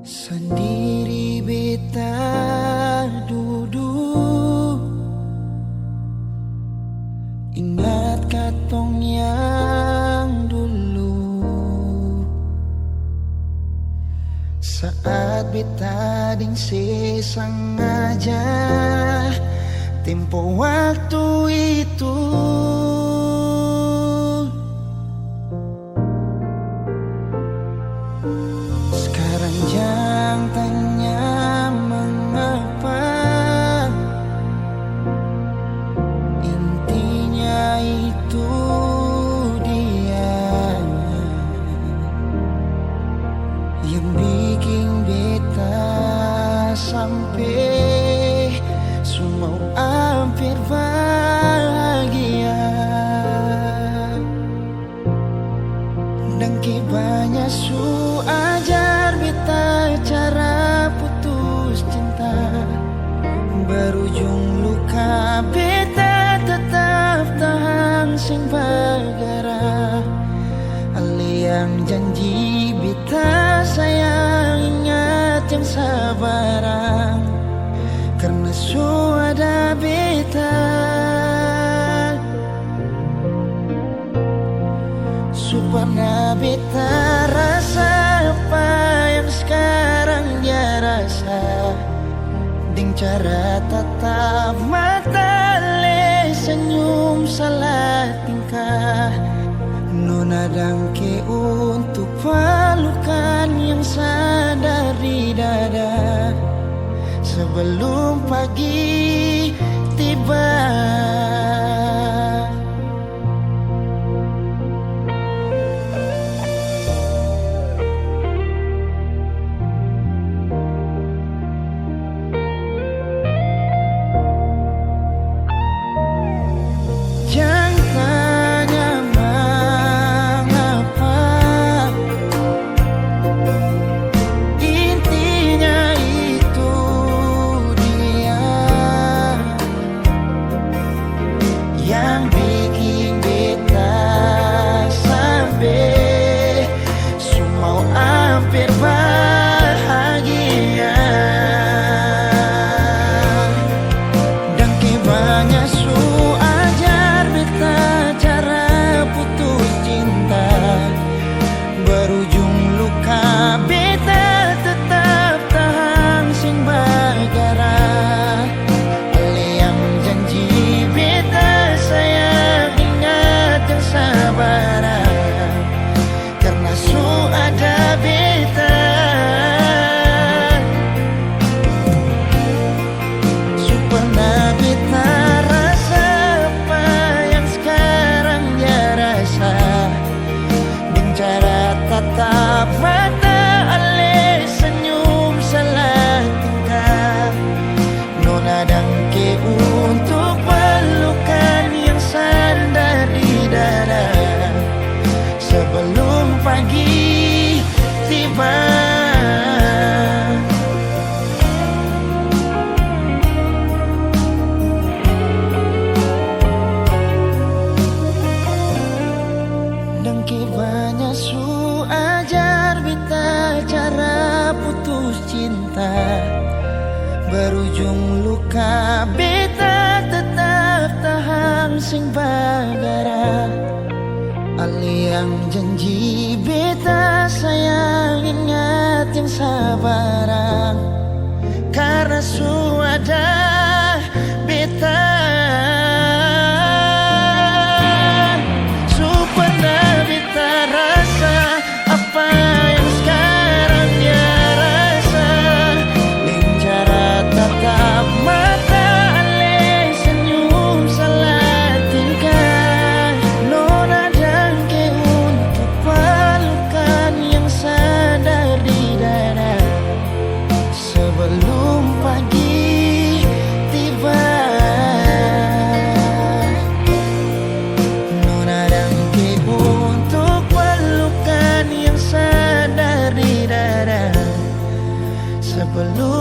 Sendiri beta duduk, ingat katong yang dulu. Saat beta ding sengaja tempo waktu itu. Sekarang jangan tanya mengapa, intinya itu dia yang bikin beta sampai semua hampir bahagia. Dan banyak su ajar beta cara putus cinta, berujung luka beta tetap tahan sing bagara. Ali yang janji beta sayang, ingat yang sabarang, karena su ada beta. Supaya beta rasa apa yang sekarang dia rasa, ding cara tatap mata le senyum salah tingkah. Nona dangke untuk pelukan yang sadar di dada sebelum pagi tiba. Yang bikin beta sampai semua hampir bahagia. Dan banyak su ajar beta cara putus cinta, berujung luka beta tetap tahan sing bagara. Ali yang janji beta sayang, ingat yang sabarang, karena su ada beta. Su pernah beta rasa apa yang sekarang dia rasa, dengan cara tatap mata ale senyum salah tingkah. Nona dangke untuk pelukan yang sandar di dada sebelum pagi tiba. Dangke banyak su ajar beta cara putus cinta, berujung luka beta tetap tahan sing bagara. Ali yang janji beta sayang, ingat yang sabarang, karena su ada beta. Su pernah beta rasa apa yang sekarang dia rasa, dengan cara tatap mata ale senyum salah tingkah. Nona dangke untuk pelukan yang sadar di dada sebelum pagi tiba. Nona dangke untuk pelukan yang sadar di dada sebelum